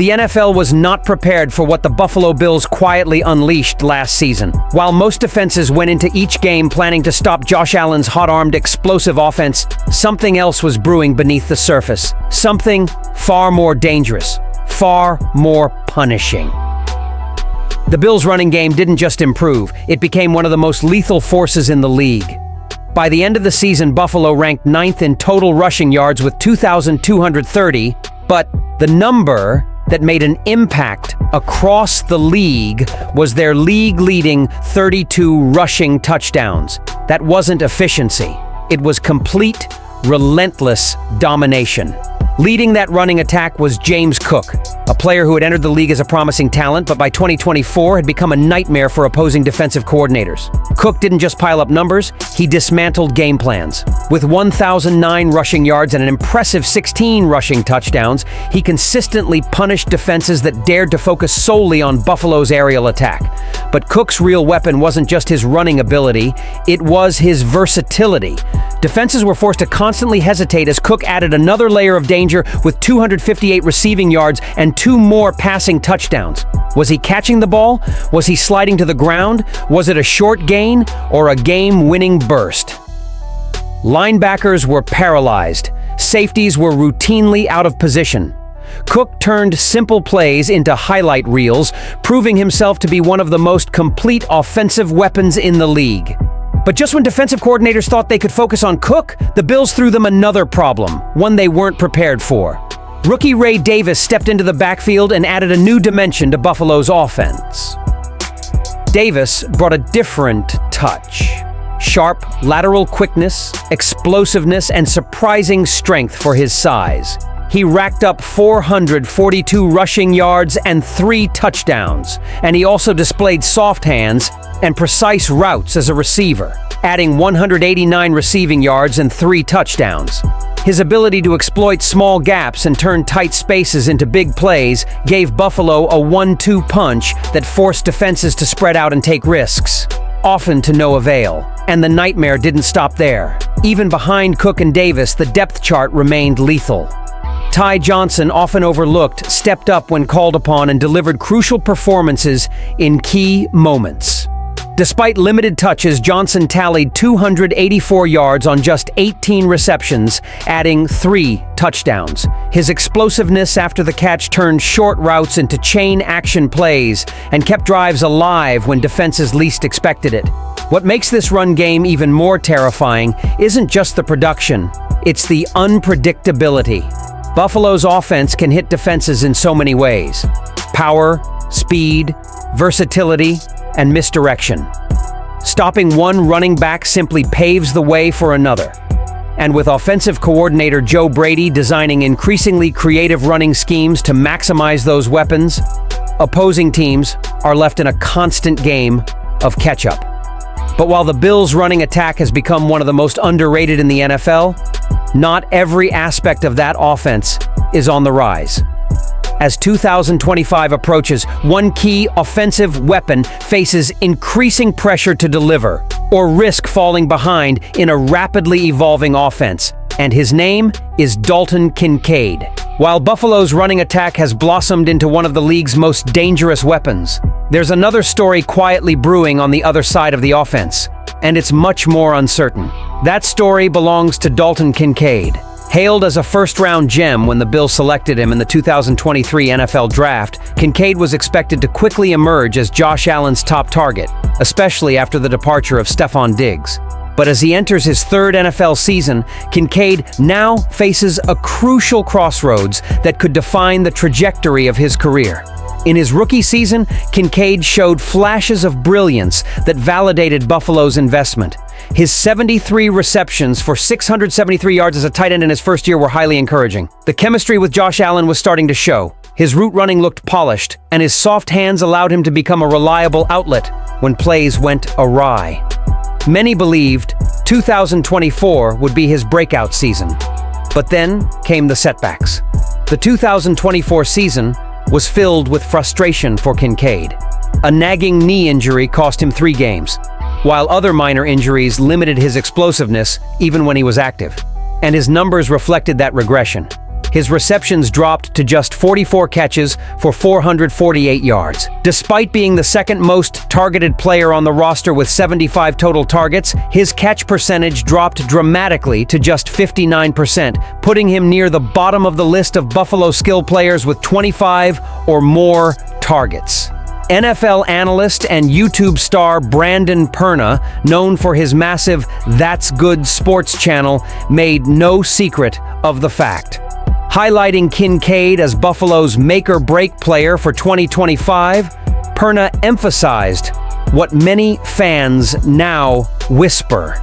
The NFL was not prepared for what the Buffalo Bills quietly unleashed last season. While most defenses went into each game planning to stop Josh Allen's hot-armed, explosive offense, something else was brewing beneath the surface. Something far more dangerous, far more punishing. The Bills' running game didn't just improve, it became one of the most lethal forces in the league. By the end of the season, Buffalo ranked 9th in total rushing yards with 2,230, but the number that made an impact across the league was their league-leading 32 rushing touchdowns. That wasn't efficiency. It was complete, relentless domination. Leading that running attack was James Cook, a player who had entered the league as a promising talent, but by 2024 had become a nightmare for opposing defensive coordinators. Cook didn't just pile up numbers, he dismantled game plans. With 1,009 rushing yards and an impressive 16 rushing touchdowns, he consistently punished defenses that dared to focus solely on Buffalo's aerial attack. But Cook's real weapon wasn't just his running ability, it was his versatility. Defenses were forced to constantly hesitate as Cook added another layer of danger with 258 receiving yards and 2 more passing touchdowns. Was he catching the ball? Was he sliding to the ground? Was it a short gain or a game-winning burst? Linebackers were paralyzed. Safeties were routinely out of position. Cook turned simple plays into highlight reels, proving himself to be one of the most complete offensive weapons in the league. But just when defensive coordinators thought they could focus on Cook, the Bills threw them another problem, one they weren't prepared for. Rookie Ray Davis stepped into the backfield and added a new dimension to Buffalo's offense. Davis brought a different touch. Sharp lateral quickness, explosiveness, and surprising strength for his size. He racked up 442 rushing yards and 3 touchdowns, and he also displayed soft hands and precise routes as a receiver, adding 189 receiving yards and 3 touchdowns. His ability to exploit small gaps and turn tight spaces into big plays gave Buffalo a 1-2 punch that forced defenses to spread out and take risks, often to no avail. And the nightmare didn't stop there. Even behind Cook and Davis, the depth chart remained lethal. Ty Johnson, often overlooked, stepped up when called upon and delivered crucial performances in key moments. Despite limited touches, Johnson tallied 284 yards on just 18 receptions, adding 3 touchdowns. His explosiveness after the catch turned short routes into chain action plays and kept drives alive when defenses least expected it. What makes this run game even more terrifying isn't just the production, it's the unpredictability. Buffalo's offense can hit defenses in so many ways: power, speed, versatility, and misdirection. Stopping one running back simply paves the way for another. And with offensive coordinator Joe Brady designing increasingly creative running schemes to maximize those weapons, opposing teams are left in a constant game of catch-up. But while the Bills' running attack has become one of the most underrated in the NFL, not every aspect of that offense is on the rise. As 2025 approaches, one key offensive weapon faces increasing pressure to deliver or risk falling behind in a rapidly evolving offense, and his name is Dalton Kincaid. While Buffalo's running attack has blossomed into one of the league's most dangerous weapons, there's another story quietly brewing on the other side of the offense, and it's much more uncertain. That story belongs to Dalton Kincaid. Hailed as a first-round gem when the Bills selected him in the 2023 NFL Draft, Kincaid was expected to quickly emerge as Josh Allen's top target, especially after the departure of Stephon Diggs. But as he enters his 3rd NFL season, Kincaid now faces a crucial crossroads that could define the trajectory of his career. In his rookie season, Kincaid showed flashes of brilliance that validated Buffalo's investment. His 73 receptions for 673 yards as a tight end in his first year were highly encouraging. The chemistry with Josh Allen was starting to show. His route running looked polished, and his soft hands allowed him to become a reliable outlet when plays went awry. Many believed 2024 would be his breakout season. But then came the setbacks. The 2024 season was filled with frustration for Kincaid. A nagging knee injury cost him 3 games, while other minor injuries limited his explosiveness even when he was active. And his numbers reflected that regression. his receptions dropped to just 44 catches for 448 yards. Despite being the second most targeted player on the roster with 75 total targets, his catch percentage dropped dramatically to just 59%, putting him near the bottom of the list of Buffalo skill players with 25 or more targets. NFL analyst and YouTube star Brandon Perna, known for his massive That's Good sports channel, made no secret of the fact. Highlighting Kincaid as Buffalo's make-or-break player for 2025, Perna emphasized what many fans now whisper.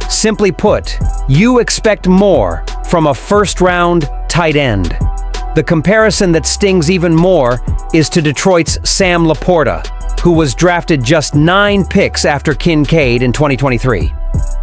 Simply put, you expect more from a first-round tight end. The comparison that stings even more is to Detroit's Sam Laporta, who was drafted just 9 picks after Kincaid in 2023.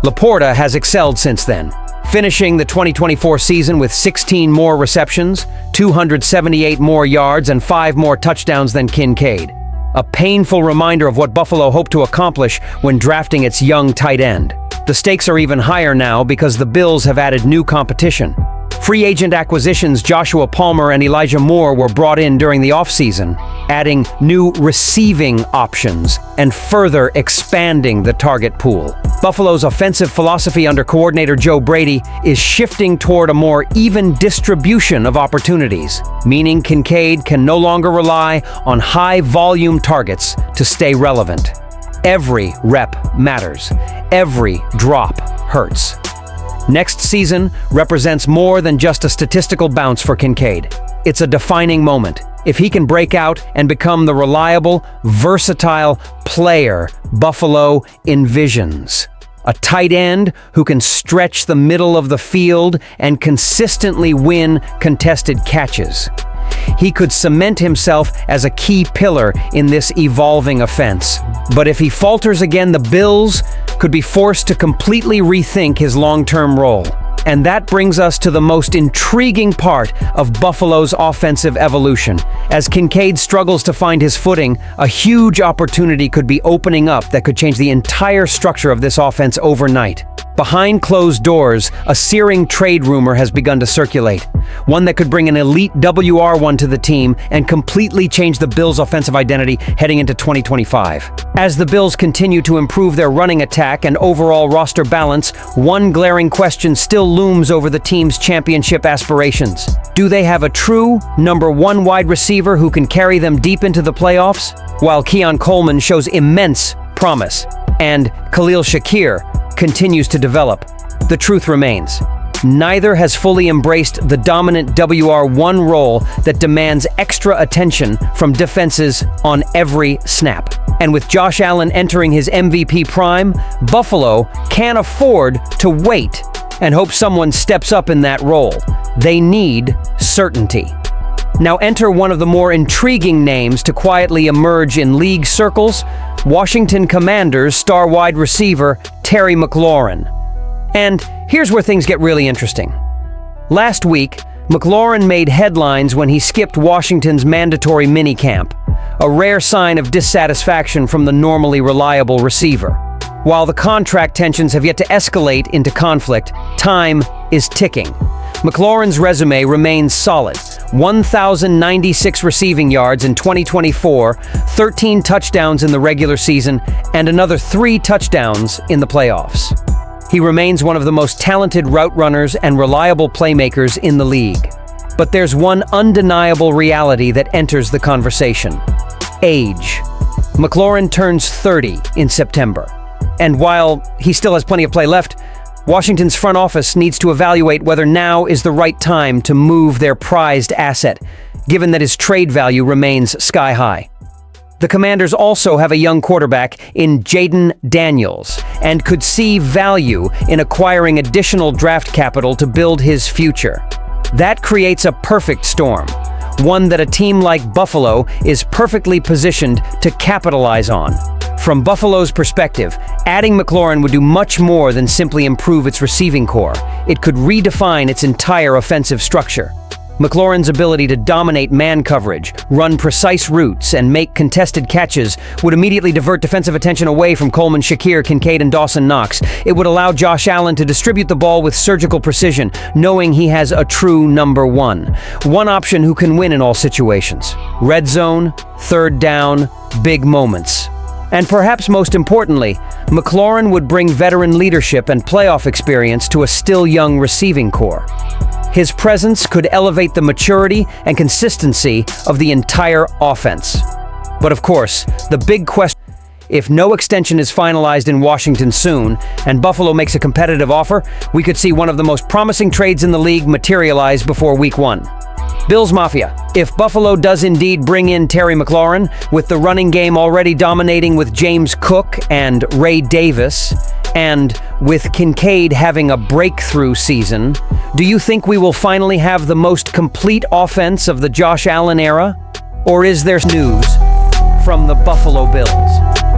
Laporta has excelled since then, finishing the 2024 season with 16 more receptions, 278 more yards, and 5 more touchdowns than Kincaid. A painful reminder of what Buffalo hoped to accomplish when drafting its young tight end. The stakes are even higher now because the Bills have added new competition. Free agent acquisitions Joshua Palmer and Elijah Moore were brought in during the offseason, adding new receiving options and further expanding the target pool. Buffalo's offensive philosophy under coordinator Joe Brady is shifting toward a more even distribution of opportunities, meaning Kincaid can no longer rely on high-volume targets to stay relevant. Every rep matters. Every drop hurts. Next season represents more than just a statistical bounce for Kincaid. It's a defining moment. If he can break out and become the reliable, versatile player Buffalo envisions. A tight end who can stretch the middle of the field and consistently win contested catches. He could cement himself as a key pillar in this evolving offense. But if he falters again, the Bills could be forced to completely rethink his long-term role. And that brings us to the most intriguing part of Buffalo's offensive evolution. As Kincaid struggles to find his footing, a huge opportunity could be opening up that could change the entire structure of this offense overnight. Behind closed doors, a searing trade rumor has begun to circulate. One that could bring an elite WR1 to the team and completely change the Bills' offensive identity heading into 2025. As the Bills continue to improve their running attack and overall roster balance, one glaring question still looms over the team's championship aspirations. Do they have a true number 1 wide receiver who can carry them deep into the playoffs? While Keon Coleman shows immense promise and Khalil Shakir continues to develop, the truth remains. Neither has fully embraced the dominant WR1 role that demands extra attention from defenses on every snap. And with Josh Allen entering his MVP prime, Buffalo can't afford to wait and hope someone steps up in that role. They need certainty. Now enter one of the more intriguing names to quietly emerge in league circles, Washington Commanders star wide receiver Terry McLaurin. And here's where things get really interesting. Last week, McLaurin made headlines when he skipped Washington's mandatory minicamp, a rare sign of dissatisfaction from the normally reliable receiver. While the contract tensions have yet to escalate into conflict, time is ticking. McLaurin's resume remains solid. 1,096 receiving yards in 2024, 13 touchdowns in the regular season, and another 3 touchdowns in the playoffs. He remains one of the most talented route runners and reliable playmakers in the league. But there's one undeniable reality that enters the conversation: age. McLaurin turns 30 in September. And while he still has plenty of play left, Washington's front office needs to evaluate whether now is the right time to move their prized asset, given that his trade value remains sky high. The Commanders also have a young quarterback in Jaden Daniels and could see value in acquiring additional draft capital to build his future. That creates a perfect storm, one that a team like Buffalo is perfectly positioned to capitalize on. From Buffalo's perspective, adding McLaurin would do much more than simply improve its receiving core. It could redefine its entire offensive structure. McLaurin's ability to dominate man coverage, run precise routes, and make contested catches would immediately divert defensive attention away from Coleman, Shakir, Kincaid, and Dawson Knox. It would allow Josh Allen to distribute the ball with surgical precision, knowing he has a true number one. One option who can win in all situations. Red zone, third down, big moments. And perhaps most importantly, McLaurin would bring veteran leadership and playoff experience to a still young receiving corps. His presence could elevate the maturity and consistency of the entire offense. But of course, the big question: if no extension is finalized in Washington soon, and Buffalo makes a competitive offer, we could see one of the most promising trades in the league materialize before Week 1. Bills Mafia, if Buffalo does indeed bring in Terry McLaurin, with the running game already dominating with James Cook and Ray Davis, and with Kincaid having a breakthrough season, do you think we will finally have the most complete offense of the Josh Allen era? Or is there news from the Buffalo Bills?